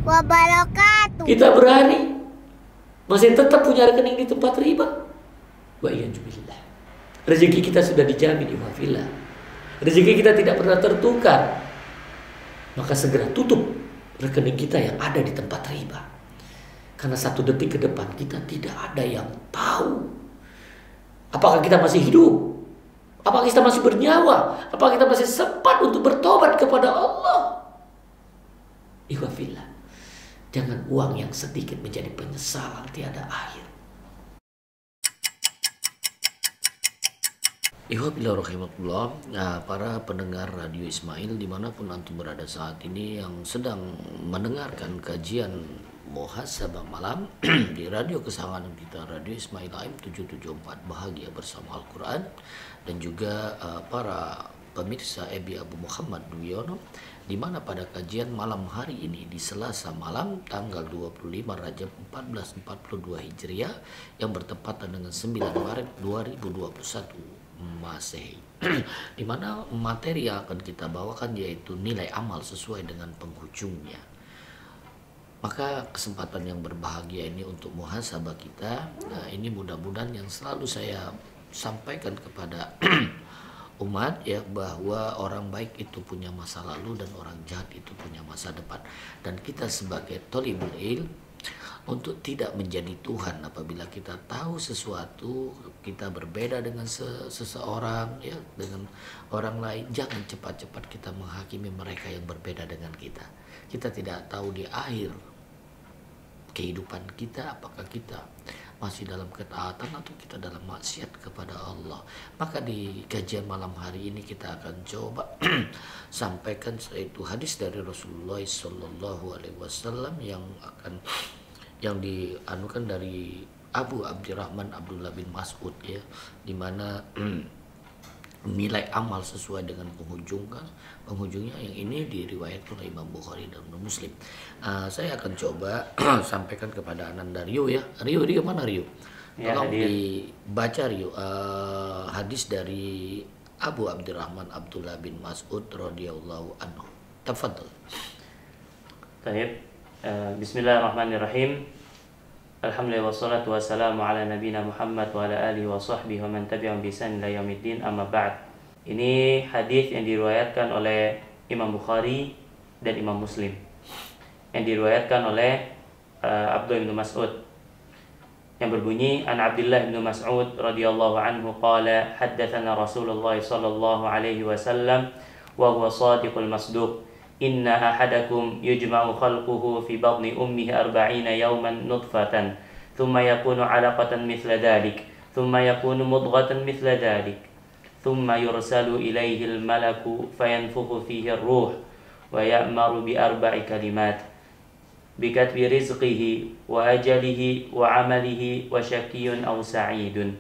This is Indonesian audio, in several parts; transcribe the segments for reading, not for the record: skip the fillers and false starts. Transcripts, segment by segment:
wabarakatuh. Kita berani masih tetap punya rekening di tempat riba. Wa iyyazubillah. Rezeki kita sudah dijamin iwafillah. Rezeki kita tidak pernah tertukar. Maka segera tutup rekening kita yang ada di tempat riba. Karena 1 detik ke depan kita tidak ada yang tahu. Apakah kita masih hidup? Apakah kita masih bernyawa? Apakah kita masih sempat untuk bertobat kepada Allah? Iwafillah. Jangan uang yang sedikit menjadi penyesalan tiada akhir. Iwafillah, para pendengar Radio Ismail dimanapun antum berada saat ini yang sedang mendengarkan kajian muhasabah malam di radio kesayangan kita, Radio Ismail AM 774 Bahagia Bersama Al-Quran, dan juga para pemirsa Ebi Abu Muhammad Duwiono, di mana pada kajian malam hari ini di Selasa malam tanggal 25 Rajab 1442 Hijriah yang bertepatan dengan 9 Maret 2021 Masehi, di mana materi yang akan kita bawakan yaitu nilai amal sesuai dengan penghujungnya. Maka kesempatan yang berbahagia ini untuk muhasabah kita, ini mudah-mudahan yang selalu saya sampaikan kepada umat ya, bahwa orang baik itu punya masa lalu dan orang jahat itu punya masa depan, dan kita sebagai thalibul ilm untuk tidak menjadi Tuhan apabila kita tahu sesuatu, kita berbeda dengan seseorang ya, dengan orang lain, jangan cepat-cepat kita menghakimi mereka yang berbeda dengan kita. Kita tidak tahu di akhir kehidupan kita apakah kita masih dalam ketaatan atau kita dalam maksiat kepada Allah. Maka di kajian malam hari ini kita akan coba sampaikan yaitu hadis dari Rasulullah SAW yang dianukan dari Abu Abdurrahman Abdullah bin Mas'ud ya, di mana nilai amal sesuai dengan penghujungnya yang ini diriwayatkan oleh Imam Bukhari dan Muslim. Saya akan coba sampaikan kepada Ananda Rio ya. Rio mana Rio? Tolong dibaca Rio hadis dari Abu Abdurrahman Abdullah bin Mas'ud radhiyallahu anhu. Tafadhal. Baik. Bismillahirrahmanirrahim. Alhamdulillah wassalatu wassalamu ala nabiyina Muhammad wa ala alihi wa sahbihi wa man tabi'ahum bi ihsan ila yaumiddin, amma ba'd. Ini hadis yang diriwayatkan oleh Imam Bukhari dan Imam Muslim, yang diriwayatkan oleh Abdullah bin Mas'ud, yang berbunyi an Abdullah bin Mas'ud radhiyallahu anhu qala haddatsana Rasulullah sallallahu alaihi wasallam wa huwa shadiqul masduq inna ahadakum yujma'u khalquhu fi batni ummihi 40 yawman nutfatan thumma yakunu 'alaqatan mithla dhalik thumma yakunu mudghatan mithla dhalik thumma yursalu ilayhi al-malaku fayanfukhu fihi ar-ruh wa ya'maru bi 4 kalimat bi katbi rizqihi wa ajalihi wa 'amalihi wa syaqiyyun aw sa'idun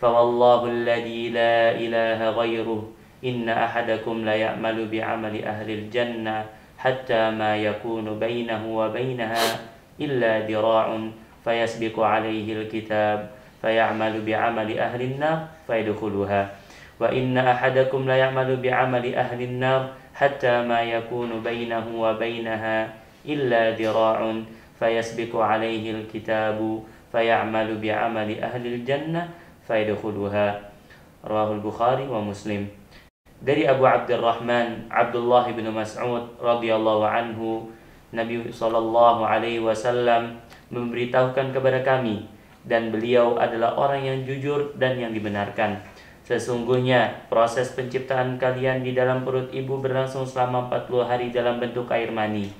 fa wallahu alladhi la ilaha ghayruhu inna ahadakum la ya'malu bi'amali ahlil jannah hatta ma yakunu bainahu wa bainaha illa dira'un fayasbiqu alaihi alkitab fayamalu bi'amali ahlin nar fayadkhuluha wa inna ahadakum la ya'malu bi'amali ahlin nar hatta ma yakunu bainahu wa bainaha illa dira'un fayasbiqu alaihi alkitabu fayamalu bi'amali ahlil jannah fayadkhuluha. Rawahul Bukhari wa Muslim. Dari Abu Abdurrahman Abdullah bin Mas'ud radhiyallahu anhu, Nabi sallallahu alaihi wasallam memberitahukan kepada kami, dan beliau adalah orang yang jujur dan yang dibenarkan. Sesungguhnya proses penciptaan kalian di dalam perut ibu berlangsung selama 40 hari dalam bentuk air mani,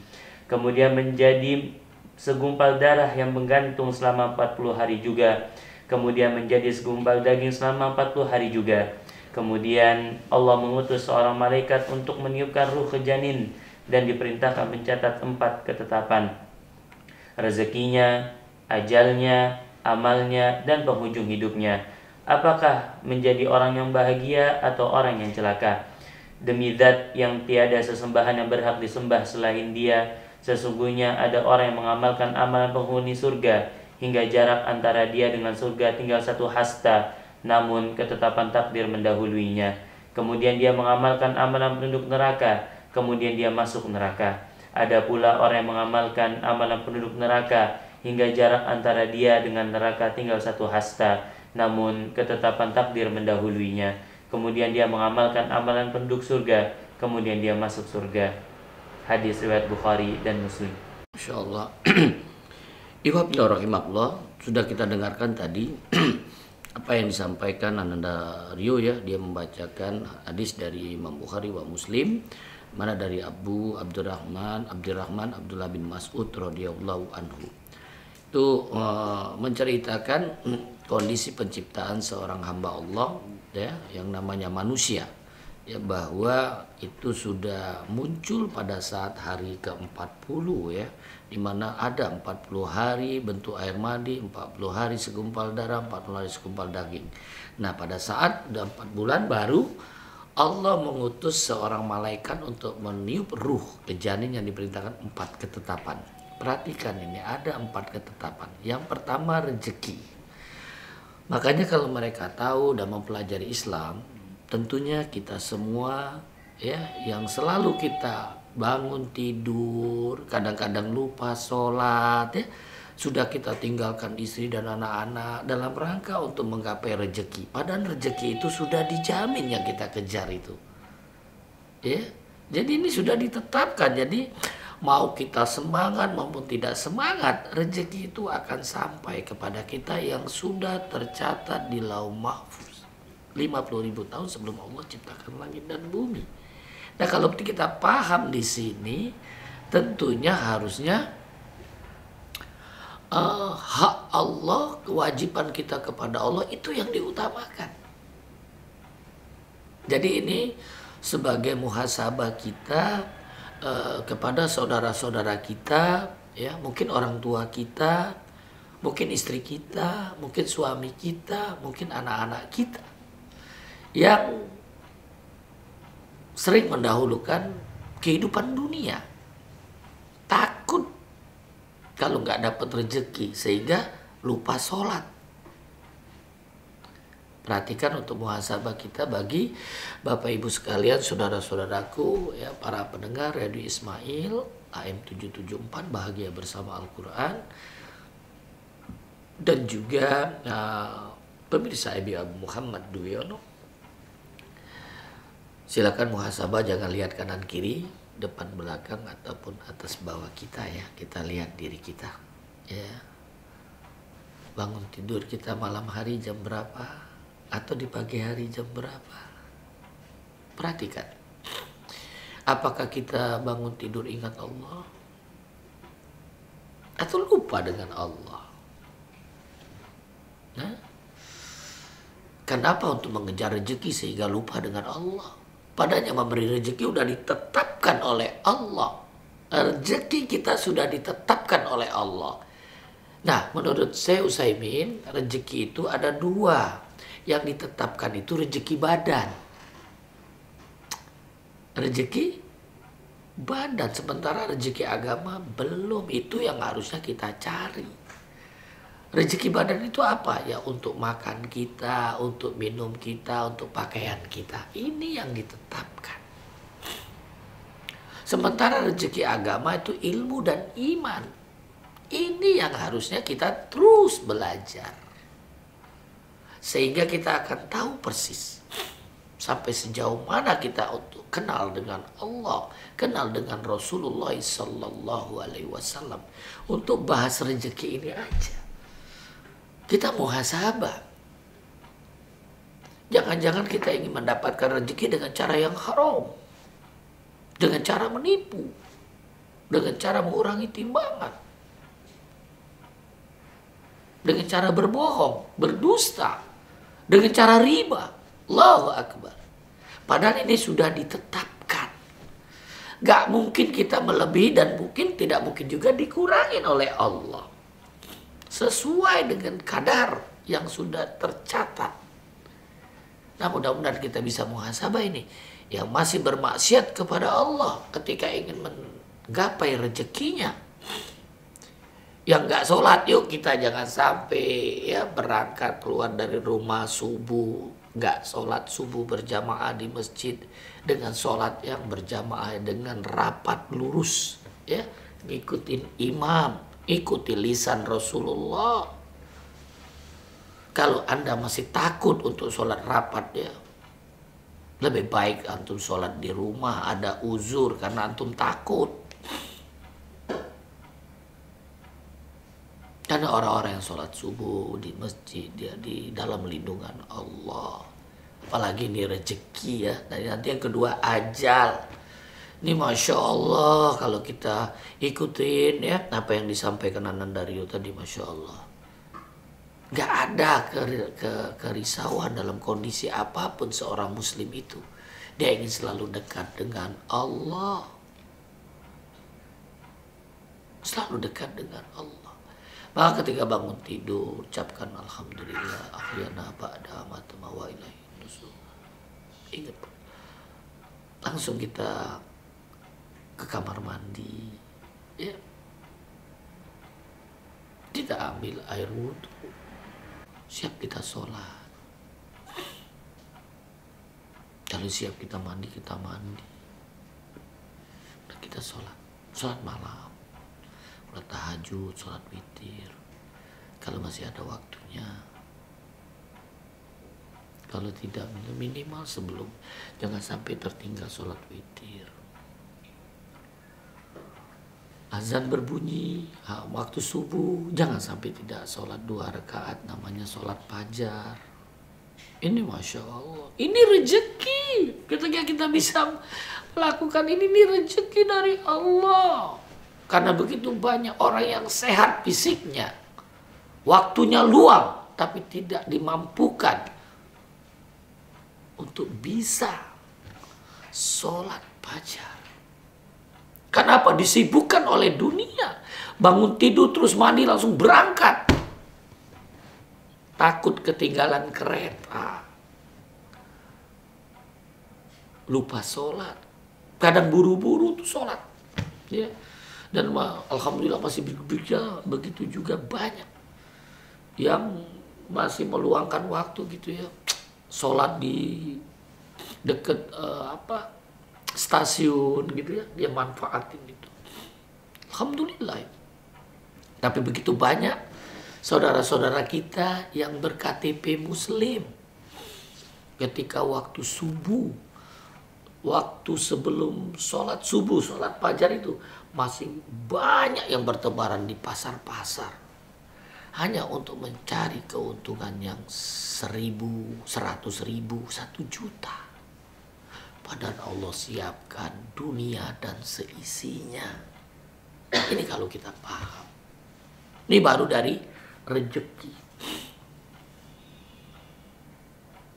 kemudian menjadi segumpal darah yang menggantung selama 40 hari juga, kemudian menjadi segumpal daging selama 40 hari juga. Kemudian Allah mengutus seorang malaikat untuk meniupkan ruh ke janin dan diperintahkan mencatat 4 ketetapan: rezekinya, ajalnya, amalnya, dan penghujung hidupnya. Apakah menjadi orang yang bahagia atau orang yang celaka? Demi zat yang tiada sesembahan yang berhak disembah selain Dia, sesungguhnya ada orang yang mengamalkan amalan penghuni surga hingga jarak antara dia dengan surga tinggal 1 hasta, namun ketetapan takdir mendahuluinya. Kemudian dia mengamalkan amalan penduduk neraka, kemudian dia masuk neraka. Ada pula orang yang mengamalkan amalan penduduk neraka hingga jarak antara dia dengan neraka tinggal 1 hasta, namun ketetapan takdir mendahuluinya. Kemudian dia mengamalkan amalan penduduk surga, kemudian dia masuk surga. Hadis riwayat Bukhari dan Muslim. Masya Allah. Ikhwafillah rahimahullah, sudah kita dengarkan tadi apa yang disampaikan Ananda Rio ya, dia membacakan hadis dari Imam Bukhari wa Muslim, mana dari Abdurrahman Abdullah bin Mas'ud radhiyallahu anhu. Itu menceritakan kondisi penciptaan seorang hamba Allah ya, yang namanya manusia ya, bahwa itu sudah muncul pada saat hari ke-40 ya, di mana ada 40 hari bentuk air mani, 40 hari segumpal darah, 40 hari segumpal daging. Nah, pada saat udah 4 bulan baru Allah mengutus seorang malaikat untuk meniup ruh ke janin yang diperintahkan 4 ketetapan. Perhatikan ini, ada 4 ketetapan. Yang pertama rezeki. Makanya kalau mereka tahu dan mempelajari Islam, tentunya kita semua ya, yang selalu kita bangun tidur, kadang-kadang lupa sholat ya, sudah kita tinggalkan istri dan anak-anak dalam rangka untuk menggapai rezeki. Padahal rezeki itu sudah dijamin yang kita kejar itu. Ya. Jadi ini sudah ditetapkan. Jadi mau kita semangat maupun tidak semangat, rezeki itu akan sampai kepada kita yang sudah tercatat di Lauh Mahfuz 50.000 tahun sebelum Allah ciptakan langit dan bumi. Nah, kalau kita paham di sini, tentunya harusnya hak Allah, kewajiban kita kepada Allah itu yang diutamakan. Jadi ini sebagai muhasabah kita kepada saudara-saudara kita, ya, mungkin orang tua kita, mungkin istri kita, mungkin suami kita, mungkin anak-anak kita, yang sering mendahulukan kehidupan dunia, takut kalau nggak dapat rezeki sehingga lupa sholat. Perhatikan untuk muhasabah kita bagi Bapak Ibu sekalian, saudara-saudaraku ya, para pendengar Radio Ismail AM 774 Bahagia Bersama Al-Quran, dan juga pemirsa IB Abu Muhammad Duwiono. Silakan muhasabah, jangan lihat kanan kiri, depan belakang ataupun atas bawah kita ya. Kita lihat diri kita ya. Bangun tidur kita malam hari jam berapa, atau di pagi hari jam berapa? Perhatikan. Apakah kita bangun tidur ingat Allah, atau lupa dengan Allah? Nah, kenapa untuk mengejar rezeki sehingga lupa dengan Allah? Padahal yang memberi rezeki sudah ditetapkan oleh Allah. Rezeki kita sudah ditetapkan oleh Allah. Nah, menurut Syekh Utsaimin, rezeki itu ada 2. Yang ditetapkan itu rezeki badan. Rezeki badan, sementara rezeki agama belum. Itu yang harusnya kita cari. Rezeki badan itu apa? Ya, untuk makan kita, untuk minum kita, untuk pakaian kita. Ini yang ditetapkan. Sementara rezeki agama itu ilmu dan iman. Ini yang harusnya kita terus belajar. Sehingga kita akan tahu persis sampai sejauh mana kita untuk kenal dengan Allah, kenal dengan Rasulullah Sallallahu Alaihi Wasallam. Untuk bahas rezeki ini aja kita muhasabah. Jangan-jangan kita ingin mendapatkan rezeki dengan cara yang haram, dengan cara menipu, dengan cara mengurangi timbangan, dengan cara berbohong, berdusta, dengan cara riba. Allahu Akbar. Padahal ini sudah ditetapkan. Gak mungkin kita melebihi dan mungkin tidak mungkin juga dikurangi oleh Allah. Sesuai dengan kadar yang sudah tercatat. Nah, mudah-mudahan kita bisa muhasabah ini. Yang masih bermaksiat kepada Allah ketika ingin menggapai rezekinya. Yang gak sholat, yuk kita jangan sampai ya berangkat keluar dari rumah subuh, gak sholat subuh berjamaah di masjid dengan sholat yang berjamaah dengan rapat lurus ya, ngikutin imam, ikuti lisan Rasulullah. Kalau Anda masih takut untuk sholat rapat ya, lebih baik antum sholat di rumah, ada uzur karena antum takut. Karena orang-orang yang sholat subuh di masjid, dia di dalam lindungan Allah. Apalagi ini rezeki ya. Dan nanti yang kedua ajal. Ini Masya Allah kalau kita ikutin ya apa yang disampaikan Anandario tadi, Masya Allah. Gak ada kerisauan dalam kondisi apapun seorang muslim itu. Dia ingin selalu dekat dengan Allah. Selalu dekat dengan Allah. Maka ketika bangun tidur, ucapkan Alhamdulillah ahyana ba'da amatama wa ilaihi nusyur. Ingat, langsung kita ke kamar mandi, ya. Kita ambil air wudhu, siap kita sholat. Kalau siap kita mandi, dan kita sholat malam, sholat tahajud, sholat witir. Kalau masih ada waktunya, kalau tidak minimal sebelum, jangan sampai tertinggal sholat witir. Azan berbunyi waktu subuh, jangan sampai tidak sholat 2 rakaat, namanya sholat fajar. Ini Masya Allah, ini rezeki. Ketika kita bisa melakukan ini rezeki dari Allah. Karena begitu banyak orang yang sehat fisiknya, waktunya luang, tapi tidak dimampukan untuk bisa sholat fajar. Kenapa? Disibukkan oleh dunia. Bangun tidur terus mandi langsung berangkat. Takut ketinggalan kereta. Lupa sholat. Kadang buru-buru tuh sholat. Ya. Dan alhamdulillah masih begitu juga banyak yang masih meluangkan waktu gitu ya. Sholat di deket stasiun gitu ya, dia manfaatin itu. Alhamdulillah. Tapi begitu banyak saudara-saudara kita yang berKTP muslim, ketika waktu subuh, waktu sebelum sholat subuh, sholat fajar itu masih banyak yang bertebaran di pasar-pasar hanya untuk mencari keuntungan yang 1.000, 100.000, 1 juta. Padahal Allah siapkan dunia dan seisinya. Ini kalau kita paham. Ini baru dari rezeki.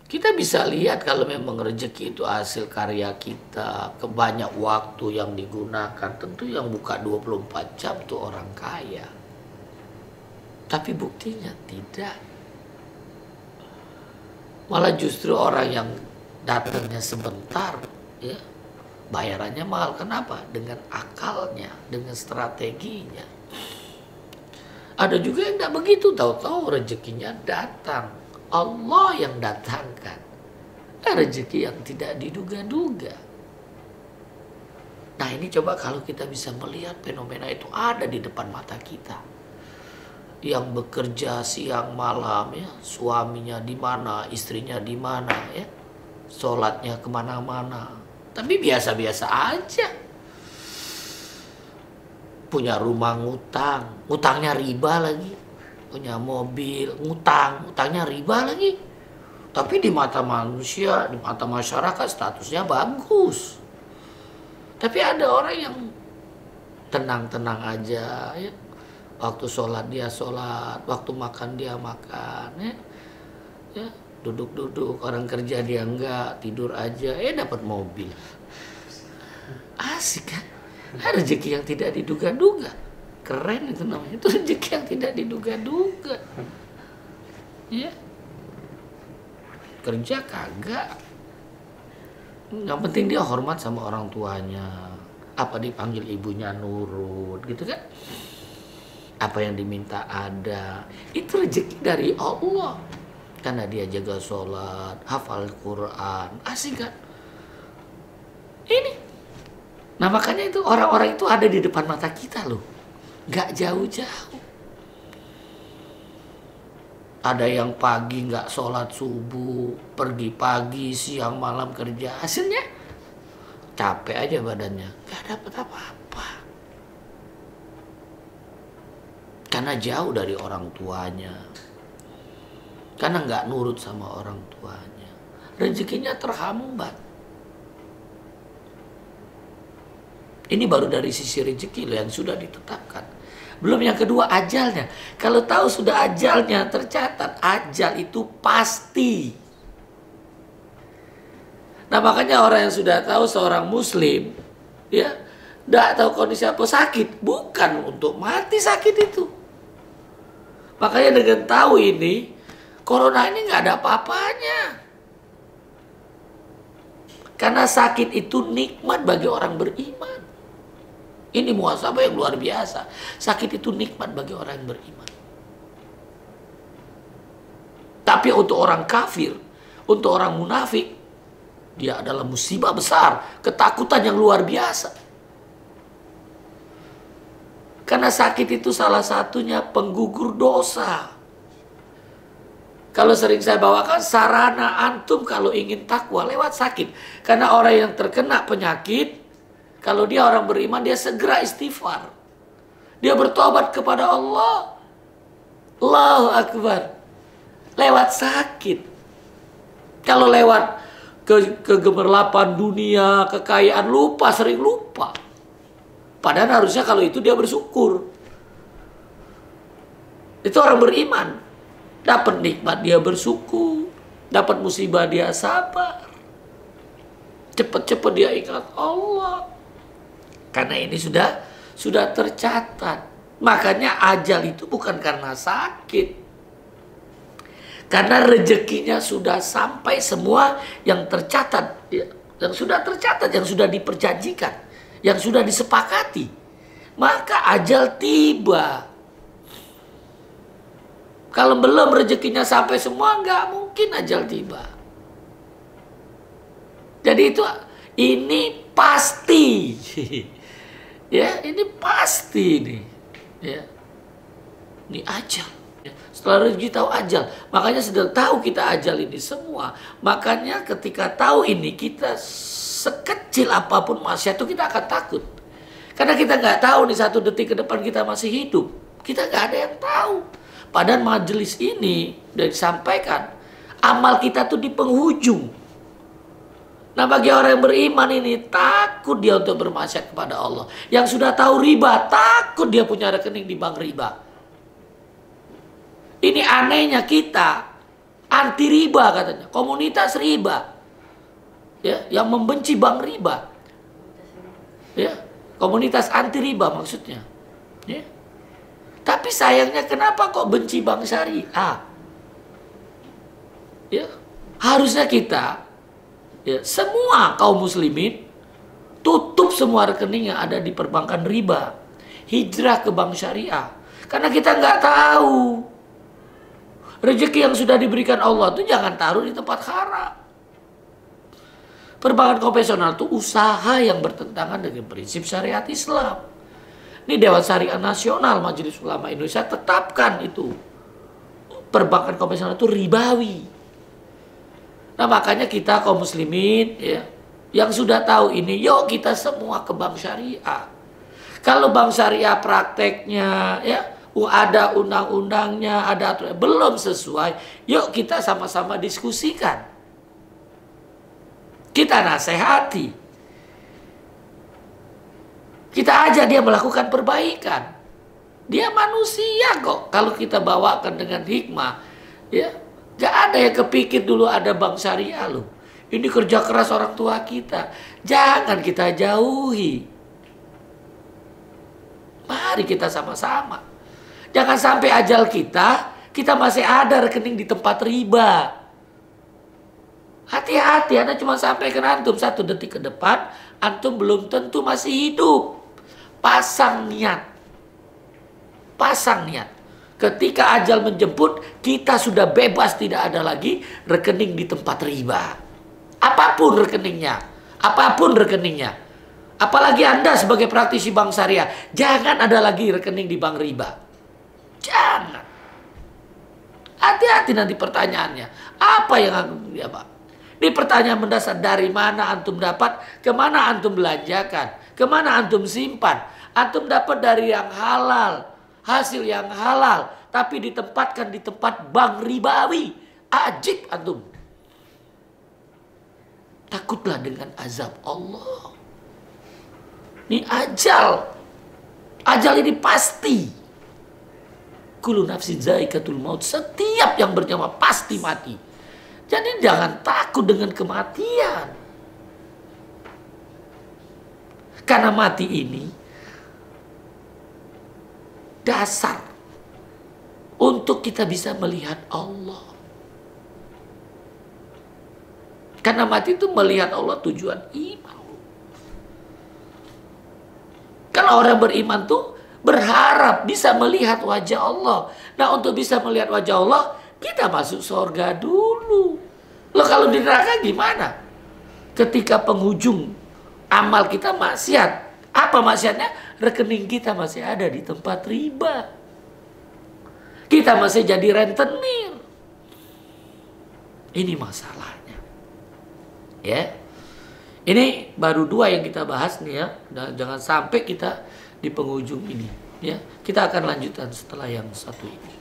Kita bisa lihat kalau memang rezeki itu hasil karya kita, kebanyak waktu yang digunakan. Tentu yang buka 24 jam itu orang kaya. Tapi buktinya tidak. Malah justru orang yang datangnya sebentar, ya, bayarannya mahal. Kenapa? Dengan akalnya, dengan strateginya. Ada juga yang tidak begitu, tahu-tahu rezekinya datang. Allah yang datangkan. Rezeki yang tidak diduga-duga. Nah ini coba kalau kita bisa melihat fenomena itu ada di depan mata kita. Yang bekerja siang malam ya, suaminya di mana, istrinya di mana ya. Sholatnya kemana-mana, tapi biasa-biasa aja. Punya rumah ngutang, ngutangnya riba lagi. Punya mobil ngutang, ngutangnya riba lagi. Tapi di mata manusia, di mata masyarakat statusnya bagus. Tapi ada orang yang tenang-tenang aja ya. Waktu sholat dia sholat, waktu makan dia makan ya. Duduk-duduk, orang kerja dia enggak, tidur aja, dapat mobil. Asik kan? Rezeki yang tidak diduga-duga. Keren itu namanya, itu rezeki yang tidak diduga-duga. Ya. Kerja kagak. Yang penting dia hormat sama orang tuanya. Apa dipanggil ibunya nurut, gitu kan? Apa yang diminta ada. Itu rezeki dari Allah. Karena dia jaga sholat, hafal Quran, asik kan? Ini. Nah makanya itu orang-orang itu ada di depan mata kita loh. Gak jauh-jauh. Ada yang pagi gak sholat subuh, pergi pagi, siang, malam kerja. Hasilnya capek aja badannya, gak dapat apa-apa. Karena jauh dari orang tuanya. Karena gak nurut sama orang tuanya. Rezekinya terhambat. Ini baru dari sisi rezeki yang sudah ditetapkan. Belum yang kedua, ajalnya. Kalau tahu sudah ajalnya tercatat, ajal itu pasti. Nah makanya orang yang sudah tahu seorang muslim, ya, tidak tahu kondisi apa sakit, bukan untuk mati sakit itu. Makanya dengan tahu ini, corona ini nggak ada apa-apanya. Karena sakit itu nikmat bagi orang beriman. Ini muhasabah yang luar biasa. Sakit itu nikmat bagi orang yang beriman. Tapi untuk orang kafir, untuk orang munafik, dia adalah musibah besar, ketakutan yang luar biasa. Karena sakit itu salah satunya penggugur dosa. Kalau sering saya bawakan, sarana antum kalau ingin takwa lewat sakit. Karena orang yang terkena penyakit, kalau dia orang beriman, dia segera istighfar. Dia bertobat kepada Allah. Allahu Akbar. Lewat sakit. Kalau lewat kegemerlapan dunia, kekayaan, lupa, sering lupa. Padahal harusnya kalau itu dia bersyukur. Itu orang beriman. Dapat nikmat dia bersyukur. Dapat musibah dia sabar. Cepat-cepat dia ingat Allah. Karena ini sudah tercatat. Makanya ajal itu bukan karena sakit. Karena rezekinya sudah sampai semua yang tercatat. Yang sudah tercatat, yang sudah diperjanjikan. Yang sudah disepakati. Maka ajal tiba. Kalau belum rezekinya sampai semua, nggak mungkin ajal tiba. Jadi ini pasti. Ya, ini pasti nih. Ya. Ini ajal. Ya. Setelah rezeki tahu ajal, makanya sudah tahu kita ajal ini semua. Makanya ketika tahu ini, kita sekecil apapun maksiat itu kita akan takut. Karena kita nggak tahu nih 1 detik ke depan kita masih hidup. Kita nggak ada yang tahu. Padahal majelis ini sudah disampaikan, amal kita tuh di penghujung. Nah bagi orang yang beriman ini, takut dia untuk bermaksiat kepada Allah. Yang sudah tahu riba, takut dia punya rekening di bank riba. Ini anehnya kita, anti riba katanya, komunitas riba. Ya, yang membenci bank riba. Ya, komunitas anti riba maksudnya. Ya. Tapi sayangnya kenapa kok benci bank syariah? Ya, harusnya kita, ya, semua kaum muslimin tutup semua rekening yang ada di perbankan riba, hijrah ke bank syariah. Karena kita nggak tahu rezeki yang sudah diberikan Allah itu jangan taruh di tempat haram. Perbankan konvensional itu usaha yang bertentangan dengan prinsip syariat Islam. Ini Dewan Syariah Nasional Majelis Ulama Indonesia tetapkan itu perbankan konvensional itu ribawi. Nah makanya kita kaum muslimin, ya, yang sudah tahu ini, yuk kita semua ke bank syariah. Kalau bank syariah prakteknya, ya, ada undang-undangnya, ada aturan, belum sesuai, yuk kita sama-sama diskusikan. Kita nasihati. Kita ajak dia melakukan perbaikan. Dia manusia kok. Kalau kita bawakan dengan hikmah, ya, gak ada yang kepikir dulu ada bank syariah loh. Ini kerja keras orang tua kita. Jangan kita jauhi. Mari kita sama-sama. Jangan sampai ajal kita masih ada rekening di tempat riba. Hati-hati, Anda cuma sampaikan antum 1 detik ke depan, antum belum tentu masih hidup. Pasang niat. Pasang niat. Ketika ajal menjemput, kita sudah bebas, tidak ada lagi rekening di tempat riba. Apapun rekeningnya. Apapun rekeningnya. Apalagi Anda sebagai praktisi bank syariah, jangan ada lagi rekening di bank riba. Jangan. Hati-hati nanti pertanyaannya. Apa yang ya Pak? Ini pertanyaan mendasar, dari mana antum dapat, kemana antum belanjakan, kemana antum simpan. Antum dapat dari yang halal, hasil yang halal, tapi ditempatkan di tempat bank ribawi. Ajib antum. Takutlah dengan azab Allah. Ini ajal. Ajal ini pasti. Kullu nafsin zaikatul maut. Setiap yang bernyawa pasti mati. Jadi jangan takut dengan kematian. Karena mati ini dasar untuk kita bisa melihat Allah. Karena mati itu melihat Allah tujuan iman. Kalau orang beriman tuh berharap bisa melihat wajah Allah. Nah, untuk bisa melihat wajah Allah, kita masuk surga dulu. Loh, kalau di neraka gimana? Ketika penghujung amal kita maksiat. Apa maksiatnya? Rekening kita masih ada di tempat riba. Kita masih jadi rentenir. Ini masalahnya. Ya. Ini baru 2 yang kita bahas nih ya. Dan jangan sampai kita di penghujung ini. Ya. Kita akan lanjutkan setelah yang satu ini.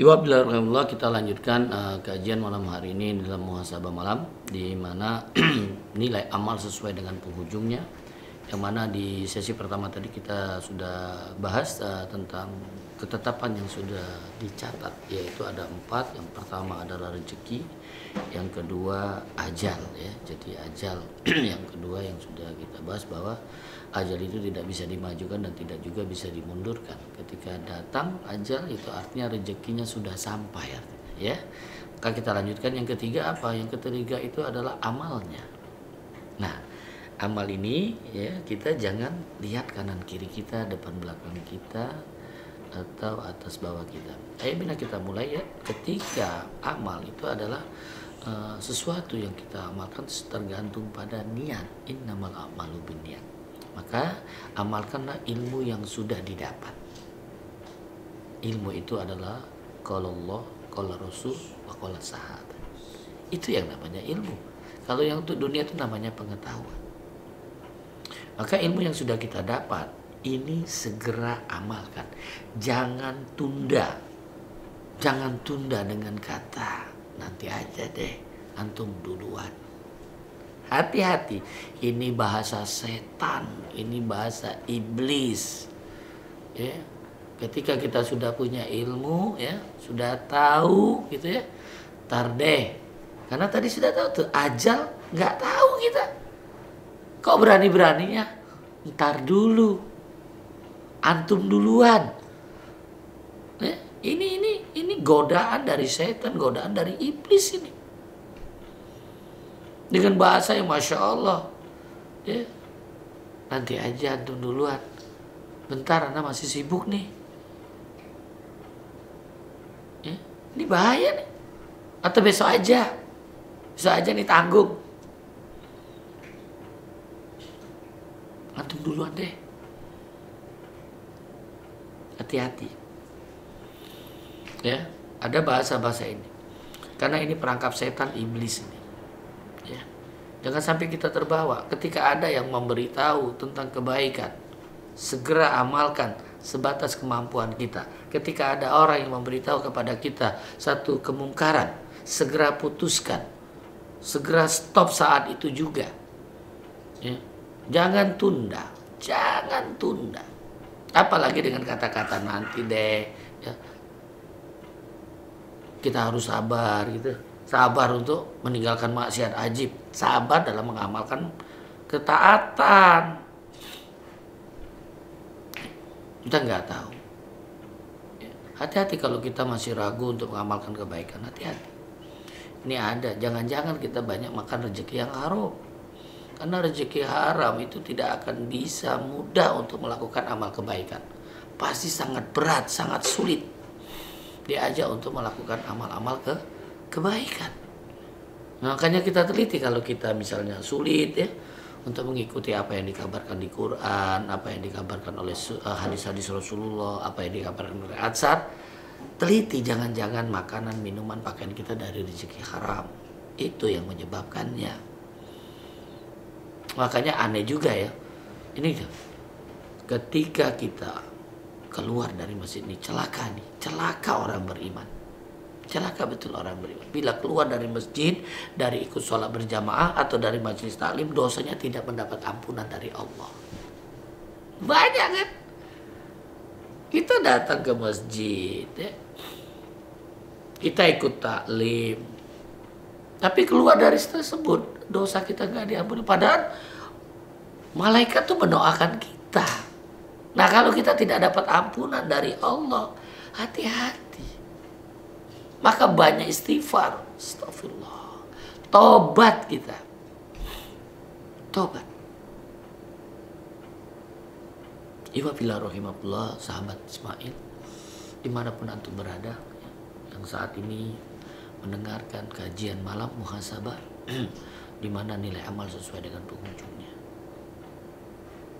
Alhamdulillah, kita lanjutkan kajian malam hari ini dalam muhasabah malam, di mana nilai amal sesuai dengan penghujungnya. Yang mana di sesi pertama tadi kita sudah bahas tentang ketetapan yang sudah dicatat, yaitu ada 4. Yang pertama adalah rezeki, yang kedua ajal ya. Jadi ajal yang kedua yang sudah kita bahas, bahwa ajal itu tidak bisa dimajukan dan tidak juga bisa dimundurkan. Ketika datang ajal itu artinya rezekinya sudah sampai artinya, ya. Maka kita lanjutkan yang ketiga apa? Yang ketiga itu adalah amalnya. Nah, amal ini ya, kita jangan lihat kanan kiri kita, depan belakang kita, atau atas bawah kita. Ayo bina kita mulai ya. Ketika amal itu adalah sesuatu yang kita amalkan tergantung pada niat. Innamal a'malu binniyat. Maka amalkanlah ilmu yang sudah didapat. Ilmu itu adalah qala Allah, qala Rasul, wa qala sahabat. Itu yang namanya ilmu. Kalau yang untuk dunia itu namanya pengetahuan. Maka ilmu yang sudah kita dapat ini segera amalkan. Jangan tunda. Jangan tunda dengan kata nanti aja deh, antum duluan. Hati-hati, ini bahasa setan, ini bahasa iblis. Ya, ketika kita sudah punya ilmu, ya, sudah tahu, gitu ya, tar deh. Karena tadi sudah tahu tuh, ajal nggak tahu kita. Kok berani-beraninya? Ntar dulu, antum duluan. Ya, ini godaan dari setan, godaan dari iblis ini. Dengan bahasa yang Masya Allah, ya, nanti aja antum duluan, bentar Anda masih sibuk nih, ya, ini bahaya nih. Atau besok aja nih tanggung, antum duluan deh. Hati-hati, ya, ada bahasa-bahasa ini, karena ini perangkap setan iblis ini. Ya. Jangan sampai kita terbawa. Ketika ada yang memberitahu tentang kebaikan, segera amalkan sebatas kemampuan kita. Ketika ada orang yang memberitahu kepada kita satu kemungkaran, segera putuskan, segera stop saat itu juga. Ya. Jangan tunda, jangan tunda. Apalagi dengan kata-kata nanti deh. Ya. Kita harus sabar gitu. Sabar untuk meninggalkan maksiat ajib. Sabar dalam mengamalkan ketaatan. Kita nggak tahu. Hati-hati kalau kita masih ragu untuk mengamalkan kebaikan. Hati-hati. Ini ada. Jangan-jangan kita banyak makan rezeki yang haram. Karena rezeki haram itu tidak akan bisa mudah untuk melakukan amal kebaikan. Pasti sangat berat, sangat sulit. Diajak untuk melakukan amal-amal kebaikan. Nah, makanya kita teliti kalau kita misalnya sulit ya untuk mengikuti apa yang dikabarkan di Quran, apa yang dikabarkan oleh hadis-hadis Rasulullah, apa yang dikabarkan oleh Atsar. Teliti, jangan-jangan makanan, minuman, pakaian kita dari rezeki haram. Itu yang menyebabkannya. Makanya aneh juga ya. Ini ketika kita keluar dari masjid ini, celaka orang beriman. Celaka betul orang beriman. Bila keluar dari masjid, dari ikut sholat berjamaah atau dari majelis taklim, dosanya tidak mendapat ampunan dari Allah. Banyak kan? Kita datang ke masjid, ya. Kita ikut taklim, tapi keluar dari tersebut, dosa kita gak diampuni. Padahal malaikat tuh mendoakan kita. Nah, kalau kita tidak dapat ampunan dari Allah, hati-hati. Maka banyak istighfar. Astagfirullah. Tobat kita. Tobat. Iwabillah rahimahullah, sahabat Ismail, dimanapun antum berada, yang saat ini mendengarkan kajian malam muhasabah, di mana nilai amal sesuai dengan penghujungnya.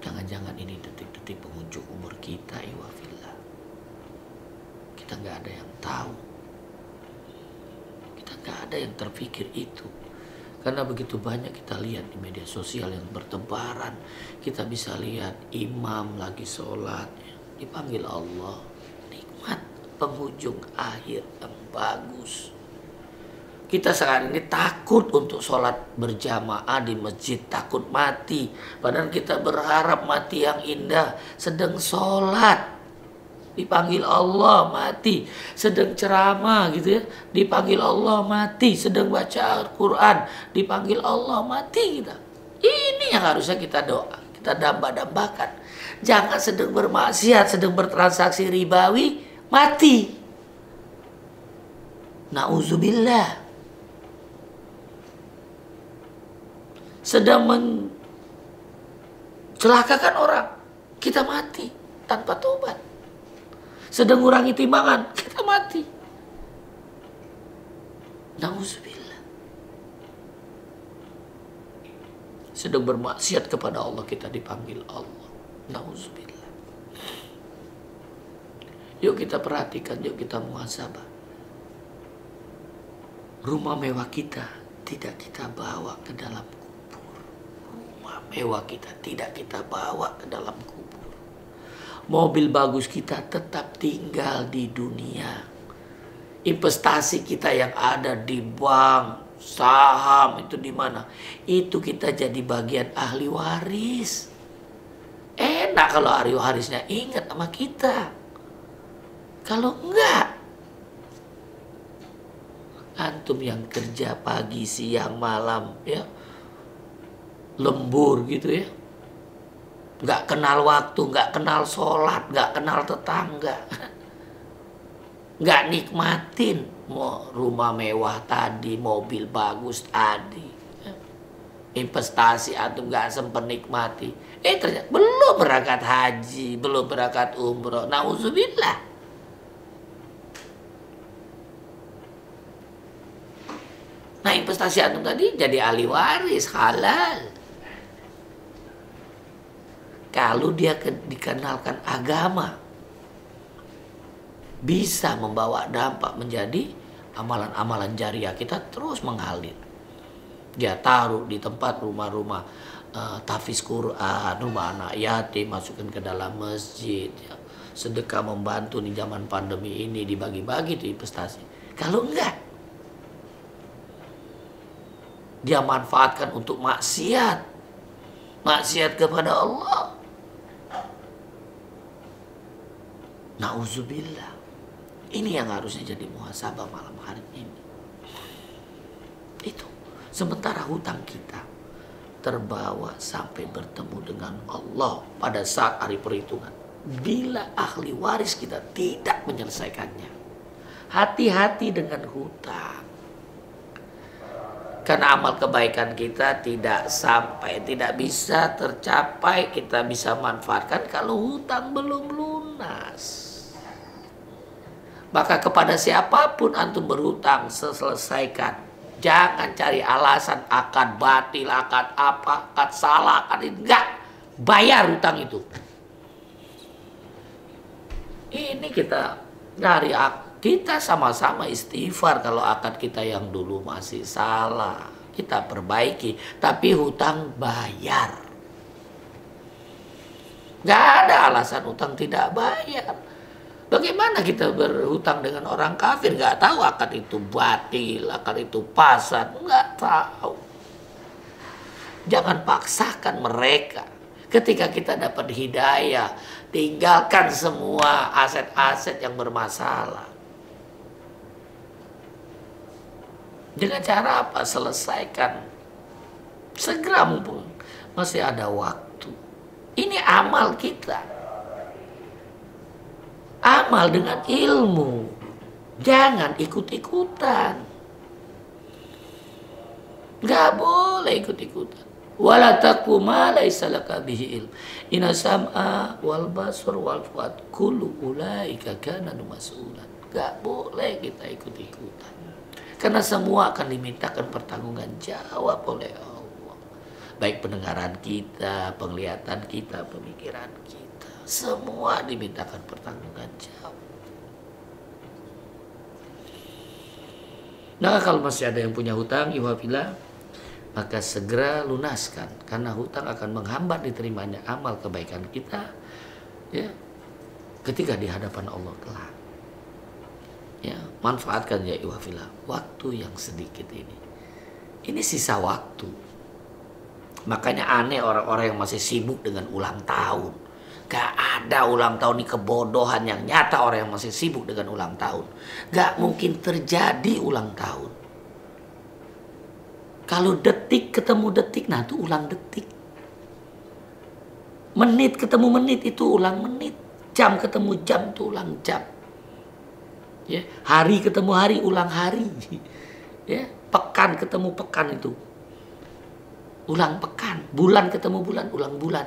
Jangan-jangan ini detik-detik penghujung umur kita, iwabillah. Kita nggak ada yang tahu. Kita nggak ada yang terpikir itu. Karena begitu banyak kita lihat di media sosial yang bertebaran. Kita bisa lihat imam lagi sholat, dipanggil Allah. Nikmat penghujung akhir yang bagus. Kita sekarang ini takut untuk sholat berjamaah di masjid. Takut mati. Padahal kita berharap mati yang indah. Sedang sholat, dipanggil Allah mati. Sedang ceramah gitu ya, dipanggil Allah mati. Sedang baca Al-Quran, dipanggil Allah mati kita. Ini yang harusnya kita doa, kita damba-dambakan. Jangan sedang bermaksiat, sedang bertransaksi ribawi, mati. Nauzubillah. Sedang mencelakakan orang, kita mati tanpa tobat. Sedang ngurangi timbangan, kita mati. Nauzubillah. Sedang bermaksiat kepada Allah, kita dipanggil Allah. Nauzubillah. Yuk kita perhatikan, yuk kita muhasabah. Rumah mewah kita tidak kita bawa ke dalam kubur. Rumah mewah kita tidak kita bawa ke dalam kubur. Mobil bagus kita tetap tinggal di dunia. Investasi kita yang ada di bank, saham itu di mana? Itu kita jadi bagian ahli waris. Enak kalau ahli warisnya ingat sama kita. Kalau enggak, antum yang kerja pagi, siang, malam, ya, lembur gitu ya. Nggak kenal waktu, nggak kenal sholat, nggak kenal tetangga. Nggak nikmatin rumah mewah tadi, mobil bagus tadi. Investasi atau nggak sempat nikmati. Ternyata belum berangkat haji, belum berangkat umroh. Nauzubillah. Nah, investasi antum tadi jadi ahli waris, halal. Kalau dia dikenalkan agama, bisa membawa dampak menjadi amalan-amalan jariah kita terus mengalir. Dia taruh di tempat rumah-rumah tahfiz Quran, rumah anak yatim, masukkan ke dalam masjid. Ya. Sedekah membantu di zaman pandemi ini, dibagi-bagi itu investasi. Kalau enggak, dia manfaatkan untuk maksiat kepada Allah. Nauzubillah. Ini yang harusnya jadi muhasabah malam hari ini. Itu. Sementara hutang kita terbawa sampai bertemu dengan Allah pada saat hari perhitungan. Bila ahli waris kita tidak menyelesaikannya. Hati-hati dengan hutang. Karena amal kebaikan kita tidak sampai, tidak bisa tercapai, kita bisa manfaatkan kalau hutang belum lunas. Maka kepada siapapun antum berhutang, selesaikan. Jangan cari alasan akad batil, akad apa, akad salah, akad ini. Enggak. Bayar hutang itu. Ini kita sama-sama istighfar kalau akad kita yang dulu masih salah. Kita perbaiki, tapi hutang bayar. Gak ada alasan hutang tidak bayar. Bagaimana kita berhutang dengan orang kafir? Gak tahu akad itu batil, akad itu pasar. Gak tahu. Jangan paksakan mereka. Ketika kita dapat hidayah, tinggalkan semua aset-aset yang bermasalah. Dengan cara apa? Selesaikan. Segera mumpung masih ada waktu. Ini amal kita. Amal dengan ilmu. Jangan ikut-ikutan. Gak boleh ikut-ikutan. Wala taqfu ma laysa laka bihi ilm. Inna sam'a wal basar wal fuad kullu ulaika kana mas'ulan. Gak boleh kita ikut-ikutan. Karena semua akan dimintakan pertanggungan jawab oleh Allah. Baik pendengaran kita, penglihatan kita, pemikiran kita. Semua dimintakan pertanggungan jawab. Nah, kalau masih ada yang punya hutang, iwafillah, maka segera lunaskan. Karena hutang akan menghambat diterimanya amal kebaikan kita, ya, ketika di hadapan Allah kelak. Ya, manfaatkan ya iwafillah waktu yang sedikit ini. Ini sisa waktu. Makanya aneh orang-orang yang masih sibuk dengan ulang tahun. Gak ada ulang tahun, ini kebodohan yang nyata orang yang masih sibuk dengan ulang tahun. Gak mungkin terjadi ulang tahun. Kalau detik ketemu detik, nah itu ulang detik. Menit ketemu menit, itu ulang menit. Jam ketemu jam, itu ulang jam. Ya, hari ketemu hari, ulang hari. Ya, pekan ketemu pekan, itu ulang pekan. Bulan ketemu bulan, ulang bulan.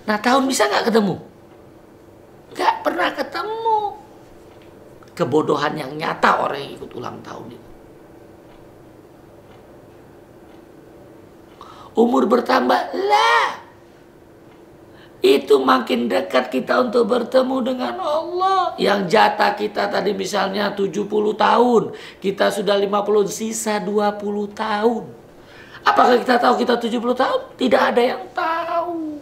Nah, tahun bisa nggak ketemu? Nggak pernah ketemu. Kebodohan yang nyata orang yang ikut ulang tahun itu. Umur bertambah lah. Itu makin dekat kita untuk bertemu dengan Allah. Yang jatah kita tadi misalnya 70 tahun. Kita sudah 50, sisa 20 tahun. Apakah kita tahu kita 70 tahun? Tidak ada yang tahu.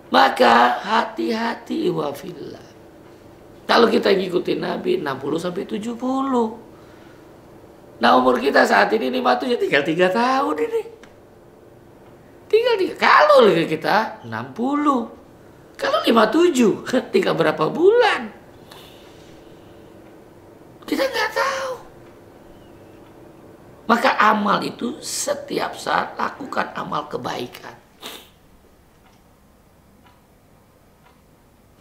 Maka hati-hati wafillah. Kalau kita ngikutin Nabi 60 sampai 70. Nah, umur kita saat ini 57, tinggal 3 tahun ini. Tinggal 3. Kalau kita 60. Kalau 57, tinggal berapa bulan? Kita nggak tahu. Maka amal itu setiap saat lakukan amal kebaikan.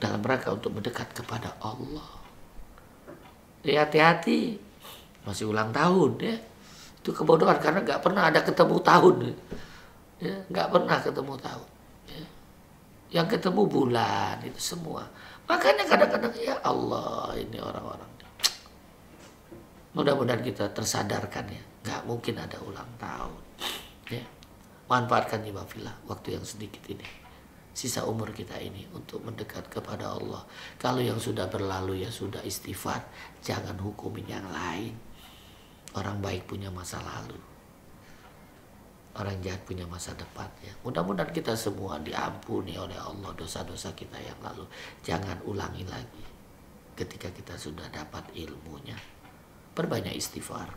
Dalam rangka untuk mendekat kepada Allah. Hati-hati. Masih ulang tahun ya. Itu kebodohan karena nggak pernah ada ketemu tahun. Ya, nggak pernah ketemu tahun. Ya. Yang ketemu bulan itu semua. Makanya kadang-kadang ya Allah ini orang-orang. Mudah-mudahan kita tersadarkan ya. Nggak mungkin ada ulang tahun. Ya. Manfaatkan ibadillah waktu yang sedikit ini. Sisa umur kita ini untuk mendekat kepada Allah. Kalau yang sudah berlalu ya sudah istighfar. Jangan hukumin yang lain. Orang baik punya masa lalu. Orang jahat punya masa depan ya. Mudah-mudahan kita semua diampuni oleh Allah dosa-dosa kita yang lalu. Jangan ulangi lagi. Ketika kita sudah dapat ilmunya. Perbanyak istighfar.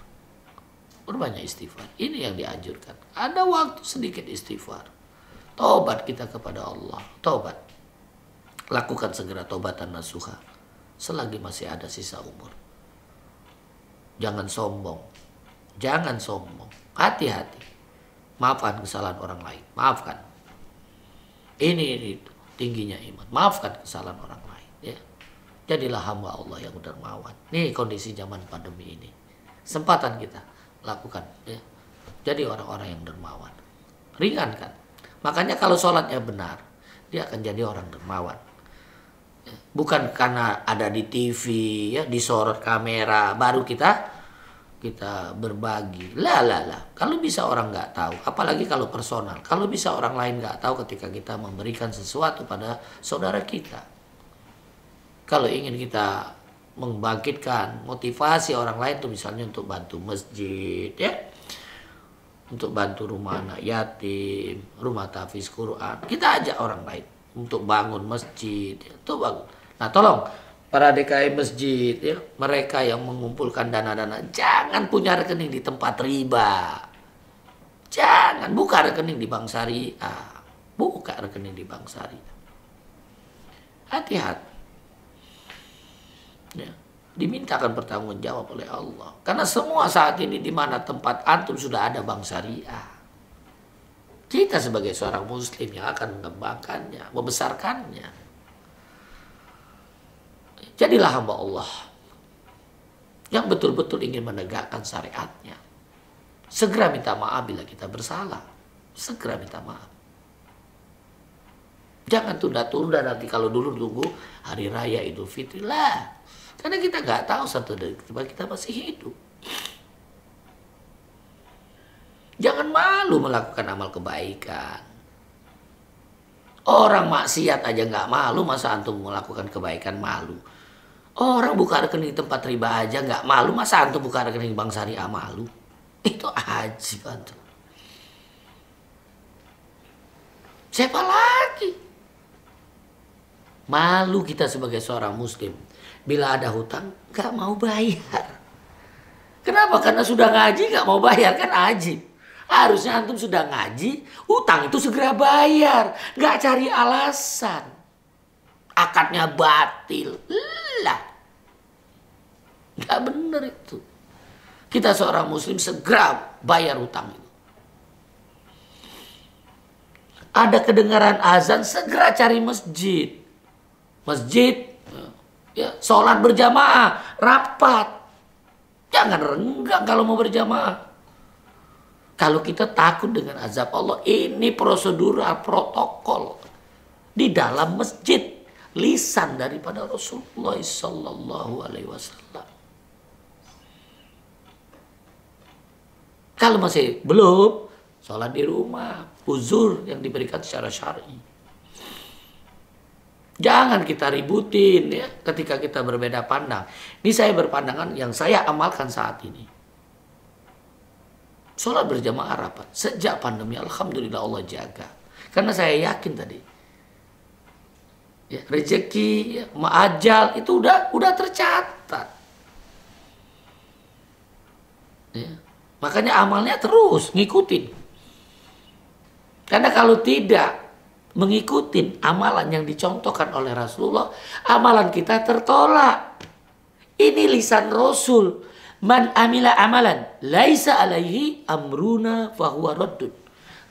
Perbanyak istighfar. Ini yang dianjurkan. Ada waktu sedikit istighfar. Taubat kita kepada Allah. Taubat. Lakukan segera taubatan nasuha. Selagi masih ada sisa umur. Jangan sombong. Jangan sombong. Hati-hati. Maafkan kesalahan orang lain. Maafkan. Ini tingginya iman. Maafkan kesalahan orang lain. Ya. Jadilah hamba Allah yang dermawan. Nih kondisi zaman pandemi ini. Kesempatan kita lakukan. Ya. Jadi orang-orang yang dermawan. Ringankan. Makanya kalau sholatnya benar, dia akan jadi orang dermawan. Bukan karena ada di TV, ya, disorot kamera, baru kita kita berbagi. Lah. Kalau bisa orang nggak tahu, apalagi kalau personal. Kalau bisa orang lain nggak tahu ketika kita memberikan sesuatu pada saudara kita. Kalau ingin kita membangkitkan motivasi orang lain tuh misalnya untuk bantu masjid ya, untuk bantu rumah anak yatim, rumah tahfiz Quran, kita ajak orang lain untuk bangun masjid ya, tuh bangun. Nah tolong para DKI masjid ya, mereka yang mengumpulkan dana-dana jangan punya rekening di tempat riba, jangan buka rekening di bank syariah, buka rekening di bank syariah, hati-hati ya, dimintakan bertanggung jawab oleh Allah. Karena semua saat ini di mana tempat antum sudah ada bank syariah, kita sebagai seorang muslim yang akan mengembangkannya, membesarkannya. Jadilah hamba Allah yang betul-betul ingin menegakkan syariatnya. Segera minta maaf bila kita bersalah, segera minta maaf. Jangan tunda-tunda nanti kalau dulu tunggu hari raya Idul Fitri lah. Karena kita nggak tahu satu dari kita masih hidup. Jangan malu melakukan amal kebaikan. Orang maksiat aja nggak malu, masa antum melakukan kebaikan malu? Orang buka rekening tempat riba aja nggak malu, masa antum buka rekening bank syariah malu? Itu ajib antum. Siapa lagi? Malu kita sebagai seorang muslim. Bila ada hutang, gak mau bayar. Kenapa? Karena sudah ngaji gak mau bayar, kan ajib. Harusnya antum sudah ngaji, hutang itu segera bayar. Gak cari alasan. Akadnya batil. Lah. Gak bener itu. Kita seorang muslim segera bayar hutang itu. Ada kedengaran azan, segera cari masjid. Masjid. Ya, sholat berjamaah, rapat. Jangan renggang kalau mau berjamaah. Kalau kita takut dengan azab Allah, ini prosedural, protokol di dalam masjid, lisan daripada Rasulullah Sallallahu Alaihi Wasallam. Kalau masih belum, sholat di rumah, uzur yang diberikan secara syar'i. Jangan kita ributin ya ketika kita berbeda pandang. Ini saya berpandangan yang saya amalkan saat ini. Sholat berjamaah rapat. Sejak pandemi alhamdulillah Allah jaga. Karena saya yakin tadi. Ya, rezeki, ya, ajal itu udah tercatat. Ya. Makanya amalnya terus ngikutin. Karena kalau tidak mengikuti amalan yang dicontohkan oleh Rasulullah, amalan kita tertolak. Ini lisan Rasul. Man amila amalan laisa alaihi amruna fahuwa raddun.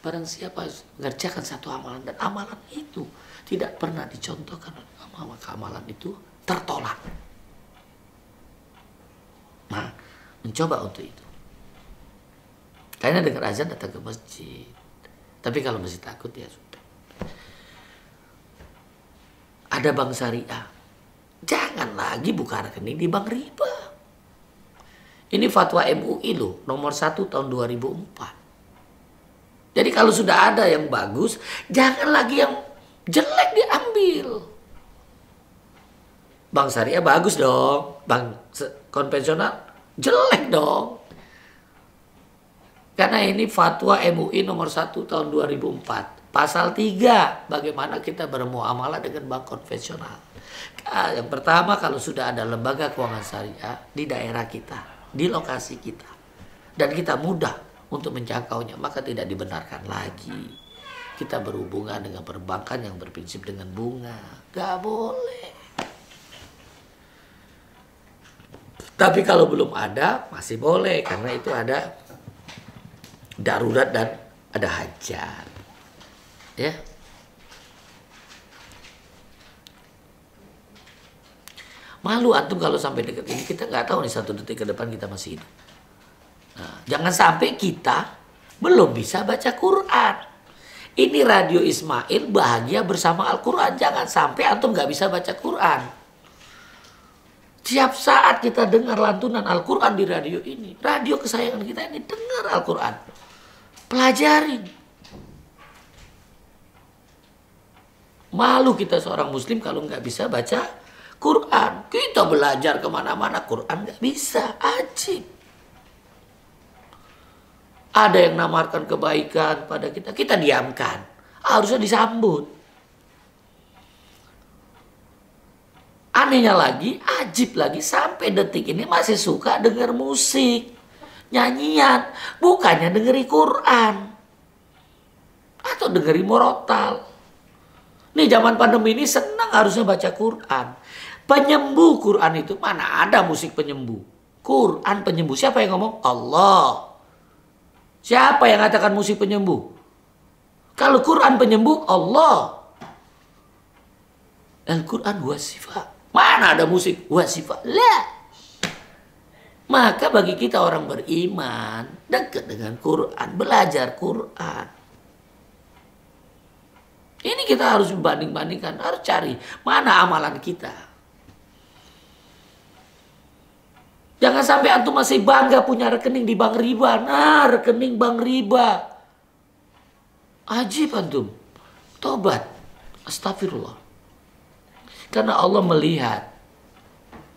Barang siapa mengerjakan satu amalan dan amalan itu tidak pernah dicontohkan oleh Allah, maka amalan itu tertolak. Nah, mencoba untuk itu. Karena dengar azan datang ke masjid. Tapi kalau masih takut ya sudah. Ada bank syariah. Jangan lagi buka rekening di bank riba. Ini fatwa MUI loh, nomor 1 tahun 2004. Jadi kalau sudah ada yang bagus, jangan lagi yang jelek diambil. Bank syariah bagus dong, bank konvensional jelek dong. Karena ini fatwa MUI nomor 1 tahun 2004. Pasal 3, bagaimana kita bermuamalah dengan bank konvensional. Yang pertama, kalau sudah ada lembaga keuangan syariah di daerah kita, di lokasi kita, dan kita mudah untuk menjangkaunya, maka tidak dibenarkan lagi kita berhubungan dengan perbankan yang berprinsip dengan bunga. Gak boleh. Tapi kalau belum ada, masih boleh. Karena itu ada darurat dan ada hajat. Ya. Malu antum kalau sampai dekat ini, kita nggak tahu nih 1 detik ke depan kita masih hidup. Nah, jangan sampai kita belum bisa baca Quran. Ini Radio Ismail bahagia bersama Al-Quran. Jangan sampai antum nggak bisa baca Quran. Tiap saat kita dengar lantunan Al-Quran di radio ini. Radio kesayangan kita ini, dengar Al-Quran. Pelajarin. Malu kita seorang muslim kalau nggak bisa baca Quran. Kita belajar kemana-mana, Quran nggak bisa. Ajib. Ada yang namarkan kebaikan pada kita, kita diamkan. Harusnya disambut. Anehnya lagi, ajib lagi, sampai detik ini masih suka dengar musik, nyanyian, bukannya dengeri Quran atau dengeri murotal. Nih zaman pandemi ini senang harusnya baca Quran. Penyembuh Quran itu, mana ada musik penyembuh? Quran penyembuh. Siapa yang ngomong? Allah. Siapa yang katakan musik penyembuh? Kalau Quran penyembuh, Allah. Al-Quran huwa sifat. Mana ada musik wasifah? Lah. Maka bagi kita orang beriman, dekat dengan Quran, belajar Quran. Ini kita harus membanding-bandingkan, harus cari mana amalan kita. Jangan sampai antum masih bangga punya rekening di bank riba. Nah, rekening bank riba. Ajib antum. Tobat. Astagfirullah. Karena Allah melihat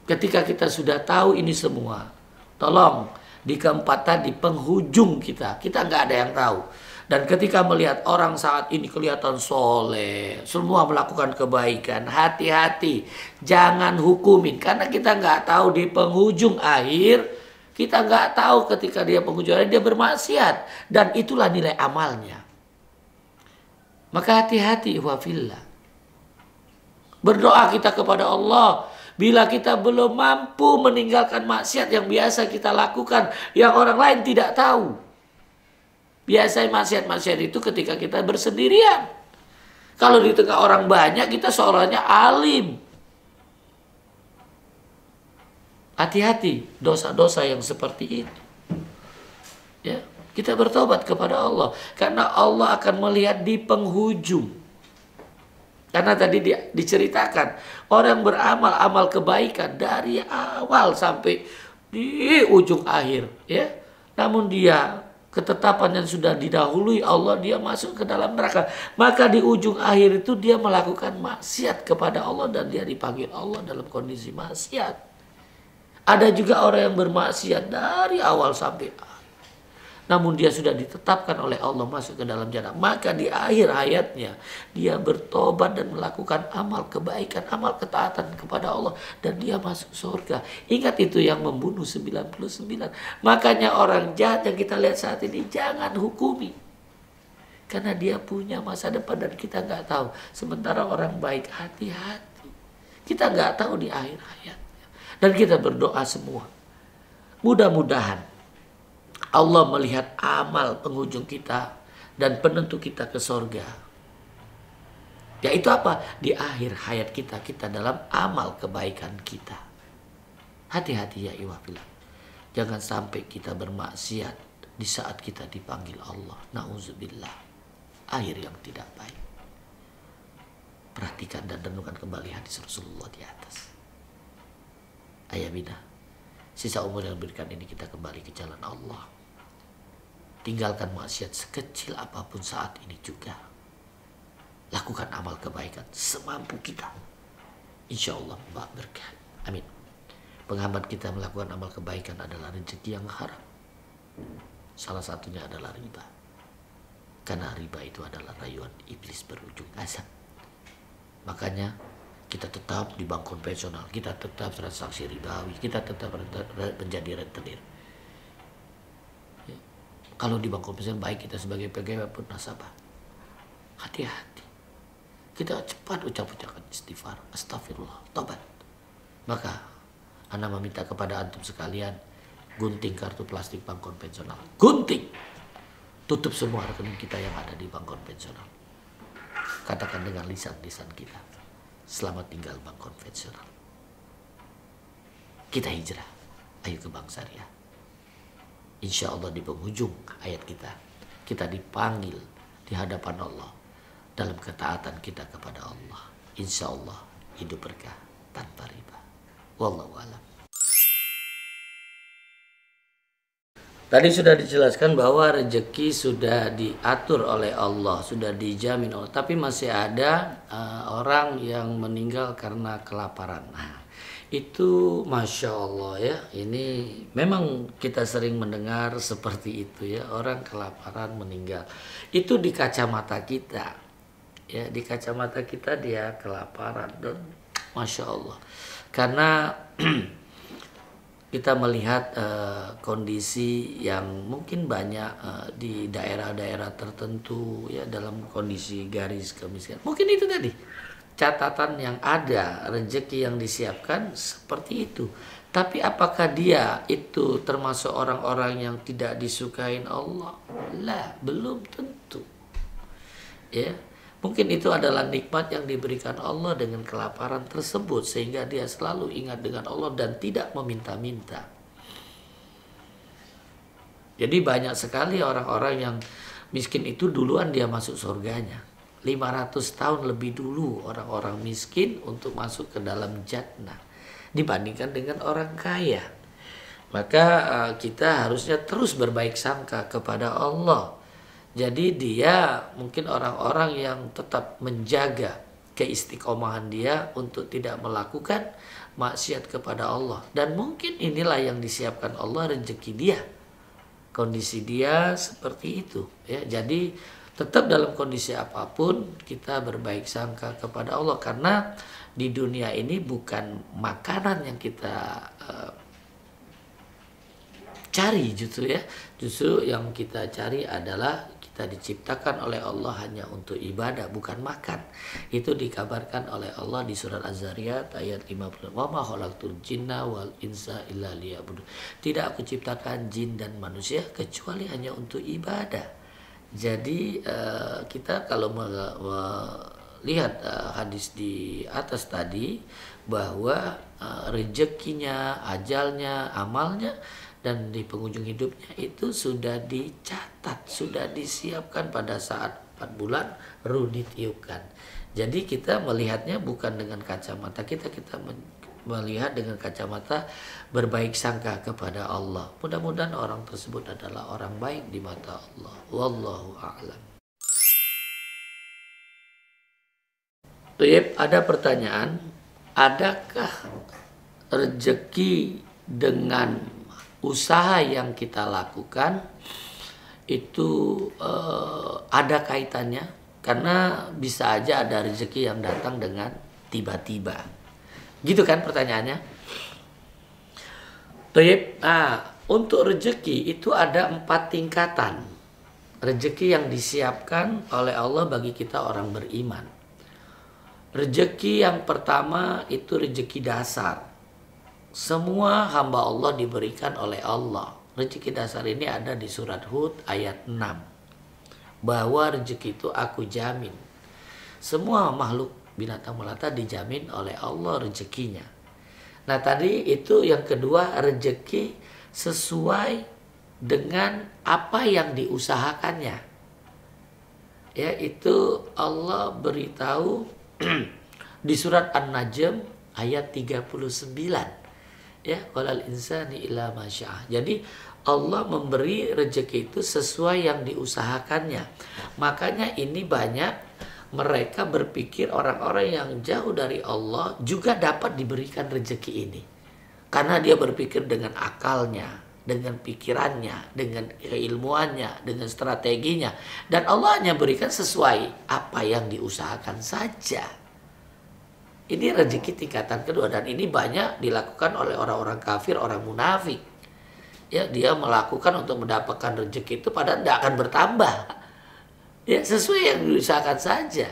ketika kita sudah tahu ini semua. Tolong di keempat tadi penghujung kita nggak ada yang tahu. Dan ketika melihat orang saat ini kelihatan soleh, semua melakukan kebaikan, hati-hati, jangan hukumin. Karena kita nggak tahu di penghujung akhir, kita nggak tahu ketika dia penghujung akhir dia bermaksiat, dan itulah nilai amalnya. Maka hati-hati wafillah. Berdoa kita kepada Allah. Bila kita belum mampu meninggalkan maksiat yang biasa kita lakukan, yang orang lain tidak tahu. Biasanya maksiat-maksiat itu ketika kita bersendirian. Kalau di tengah orang banyak, kita seorangnya alim. Hati-hati dosa-dosa yang seperti itu. Ya, kita bertobat kepada Allah. Karena Allah akan melihat di penghujung. Karena tadi diceritakan orang beramal amal kebaikan dari awal sampai di ujung akhir, ya. Namun dia ketetapan yang sudah didahului Allah, dia masuk ke dalam neraka. Maka di ujung akhir itu dia melakukan maksiat kepada Allah dan dia dipanggil Allah dalam kondisi maksiat. Ada juga orang yang bermaksiat dari awal sampai akhir. Namun dia sudah ditetapkan oleh Allah masuk ke dalam jannah. Maka di akhir hayatnya dia bertobat dan melakukan amal kebaikan, amal ketaatan kepada Allah. Dan dia masuk surga. Ingat itu yang membunuh 99. Makanya orang jahat yang kita lihat saat ini jangan hukumi. Karena dia punya masa depan dan kita nggak tahu. Sementara orang baik, hati-hati. Kita nggak tahu di akhir hayatnya. Dan kita berdoa semua. Mudah-mudahan Allah melihat amal penghujung kita dan penentu kita ke sorga. Yaitu apa? Di akhir hayat kita dalam amal kebaikan kita. Hati-hati ya iwafillah. Jangan sampai kita bermaksiat di saat kita dipanggil Allah. Na'udzubillah. Akhir yang tidak baik. Perhatikan dan renungkan kembali hadis Rasulullah di atas. Ayah bina, sisa umur yang diberikan ini kita kembali ke jalan Allah. Tinggalkan maksiat sekecil apapun saat ini juga. Lakukan amal kebaikan semampu kita. Insya Allah berkah. Amin. Penghambat kita melakukan amal kebaikan adalah rezeki yang haram. Salah satunya adalah riba. Karena riba itu adalah rayuan iblis berujung azab. Makanya kita tetap di bank konvensional, kita tetap transaksi ribawi, kita tetap menjadi rentenir. Kalau di bank konvensional baik kita sebagai pegawai pun nasabah. Hati-hati. Kita cepat ucapkan istighfar, astagfirullah, tobat. Maka Ana meminta kepada antum sekalian, gunting kartu plastik bank konvensional. Gunting. Tutup semua rekening kita yang ada di bank konvensional. Katakan dengan lisan-lisan kita, selamat tinggal bank konvensional. Kita hijrah. Ayo ke bank syariah. Insya Allah di penghujung ayat kita dipanggil di hadapan Allah dalam ketaatan kita kepada Allah. Insya Allah hidup berkah tanpa riba. Wallahu a'lam. Tadi sudah dijelaskan bahwa rezeki sudah diatur oleh Allah, sudah dijamin Allah. Tapi masih ada orang yang meninggal karena kelaparan. Nah, itu Masya Allah ya. Ini memang kita sering mendengar seperti itu ya. Orang kelaparan meninggal. Itu di kacamata kita. Ya, di kacamata kita dia kelaparan. Dan Masya Allah. Karena kita melihat kondisi yang mungkin banyak di daerah-daerah tertentu ya dalam kondisi garis kemiskinan. Mungkin itu tadi catatan yang ada, rezeki yang disiapkan seperti itu. Tapi apakah dia itu termasuk orang-orang yang tidak disukain Allah? Lah, belum tentu. Ya. Mungkin itu adalah nikmat yang diberikan Allah dengan kelaparan tersebut sehingga dia selalu ingat dengan Allah dan tidak meminta-minta. Jadi banyak sekali orang-orang yang miskin itu duluan dia masuk surganya. 500 tahun lebih dulu orang-orang miskin untuk masuk ke dalam jannah dibandingkan dengan orang kaya. Maka kita harusnya terus berbaik sangka kepada Allah. Jadi dia mungkin orang-orang yang tetap menjaga keistiqomahan dia untuk tidak melakukan maksiat kepada Allah. Dan mungkin inilah yang disiapkan Allah rezeki dia. Kondisi dia seperti itu. Ya, jadi tetap dalam kondisi apapun kita berbaik sangka kepada Allah. Karena di dunia ini bukan makanan yang kita cari justru ya. Justru yang kita cari adalah kita diciptakan oleh Allah hanya untuk ibadah, bukan makan. Itu dikabarkan oleh Allah di surat Az-Zariyat ayat 50. Wa ma khalaqtul jinna wal insa illa liya'budun. Tidak aku ciptakan jin dan manusia kecuali hanya untuk ibadah. Jadi kita kalau melihat hadis di atas tadi bahwa rezekinya, ajalnya, amalnya dan di penghujung hidupnya itu sudah dicatat, sudah disiapkan pada saat 4 bulan ruh ditiupkan. Jadi kita melihatnya bukan dengan kacamata kita melihat dengan kacamata berbaik sangka kepada Allah. Mudah-mudahan orang tersebut adalah orang baik di mata Allah. Wallahu a'lam. Tuyib, ada pertanyaan, adakah rezeki dengan usaha yang kita lakukan itu ada kaitannya? Karena bisa aja ada rezeki yang datang dengan tiba-tiba. Gitu kan pertanyaannya? Tuyib, untuk rezeki itu ada 4 tingkatan. Rezeki yang disiapkan oleh Allah bagi kita orang beriman. Rezeki yang pertama itu rezeki dasar. Semua hamba Allah diberikan oleh Allah. Rezeki dasar ini ada di surat Hud ayat 6. Bahwa rezeki itu aku jamin. Semua makhluk binatang melata dijamin oleh Allah rezekinya. Nah tadi itu yang kedua, rezeki sesuai dengan apa yang diusahakannya. Ya, itu Allah beritahu di surat An-Najm ayat 39. Ya, walal insani illa masya'ah. Jadi Allah memberi rezeki itu sesuai yang diusahakannya. Makanya ini banyak mereka berpikir orang-orang yang jauh dari Allah juga dapat diberikan rezeki ini. Karena dia berpikir dengan akalnya, dengan pikirannya, dengan keilmuannya, dengan strateginya. Dan Allah hanya berikan sesuai apa yang diusahakan saja. Ini rezeki tingkatan kedua dan ini banyak dilakukan oleh orang-orang kafir, orang munafik. Ya, dia melakukan untuk mendapatkan rezeki itu padahal tidak akan bertambah. Ya, sesuai yang diusahakan saja.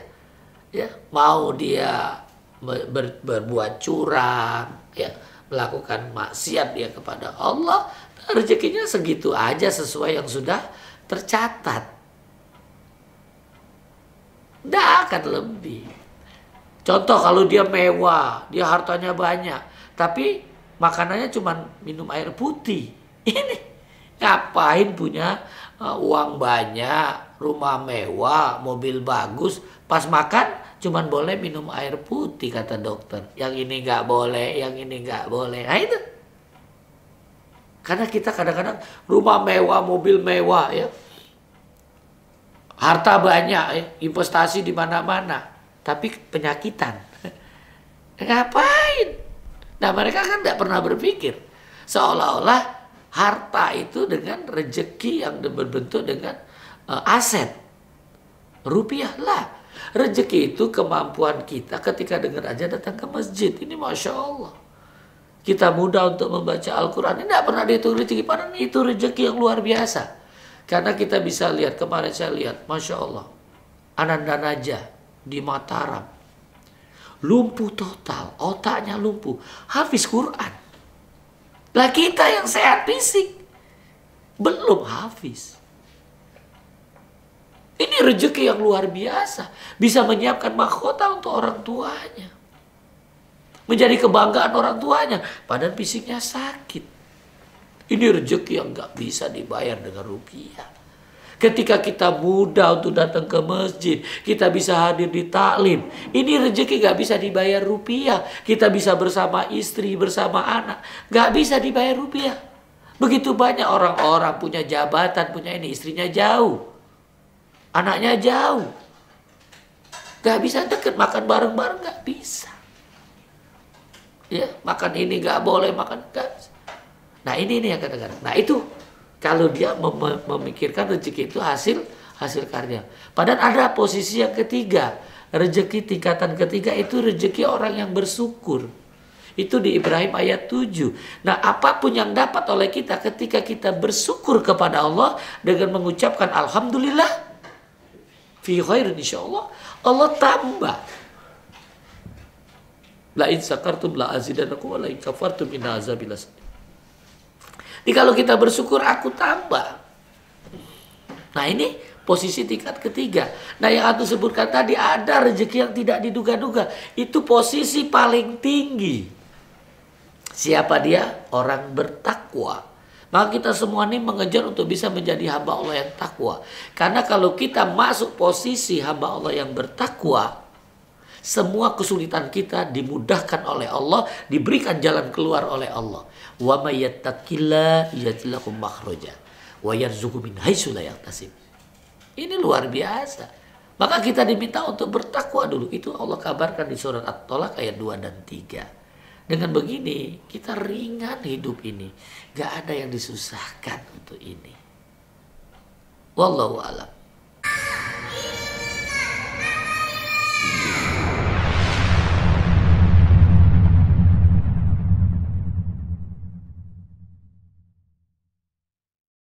Ya, mau dia berbuat curang, ya, melakukan maksiat dia kepada Allah, rezekinya segitu aja sesuai yang sudah tercatat. Tidak akan lebih. Contoh kalau dia mewah, dia hartanya banyak, tapi makanannya cuma minum air putih. Ini ngapain punya uang banyak, rumah mewah, mobil bagus, pas makan cuman boleh minum air putih kata dokter. Yang ini nggak boleh, yang ini nggak boleh. Nah itu. Karena kita kadang-kadang rumah mewah, mobil mewah ya. Harta banyak ya, investasi di mana-mana. Tapi penyakitan. Ngapain? Nah mereka kan nggak pernah berpikir. Seolah-olah harta itu dengan rezeki yang berbentuk dengan aset. Rupiah lah. Rezeki itu kemampuan kita ketika dengar aja datang ke masjid. Ini Masya Allah. Kita mudah untuk membaca Al-Quran. Ini tidak pernah dihitung rezeki. Padahal itu rezeki yang luar biasa. Karena kita bisa lihat, kemarin saya lihat. Masya Allah. Ananda Najah di Mataram. Lumpuh total. Otaknya lumpuh. Hafiz Quran. Lah kita yang sehat fisik. Belum hafiz. Ini rezeki yang luar biasa. Bisa menyiapkan mahkota untuk orang tuanya. Menjadi kebanggaan orang tuanya. Padahal fisiknya sakit. Ini rezeki yang gak bisa dibayar dengan rupiah. Ketika kita mudah untuk datang ke masjid. Kita bisa hadir di taklim. Ini rezeki gak bisa dibayar rupiah. Kita bisa bersama istri, bersama anak. Gak bisa dibayar rupiah. Begitu banyak orang-orang punya jabatan, punya ini. Istrinya jauh. Anaknya jauh. Gak bisa deket, makan bareng-bareng gak bisa. Ya, makan ini gak boleh, makan gak bisa. Nah ini yang kadang-kadang. Nah itu kalau dia memikirkan rezeki itu hasil karya. Padahal ada posisi yang ketiga. Rezeki tingkatan ketiga itu rezeki orang yang bersyukur. Itu di Ibrahim ayat 7. Nah apapun yang dapat oleh kita ketika kita bersyukur kepada Allah dengan mengucapkan Alhamdulillah. Fi khairin insyaallah. Allah tambah. La in sakartum la azidanakum wa la in kafartum inna azabi lasadid. Jadi kalau kita bersyukur aku tambah. Nah ini posisi tingkat ketiga. Nah yang aku sebutkan tadi ada rezeki yang tidak diduga-duga. Itu posisi paling tinggi. Siapa dia? Orang bertakwa. Maka kita semua ini mengejar untuk bisa menjadi hamba Allah yang takwa. Karena kalau kita masuk posisi hamba Allah yang bertakwa, semua kesulitan kita dimudahkan oleh Allah, diberikan jalan keluar oleh Allah. Wa may yattaqillah yaj'al lahu makhraja wa yarzuqhu min haitsu la yahtasib. Ini luar biasa. Maka kita diminta untuk bertakwa dulu. Itu Allah kabarkan di surat At-Tolak ayat 2 dan 3. Dengan begini kita ringan hidup ini. Gak ada yang disusahkan untuk ini. Wallahu a'lam.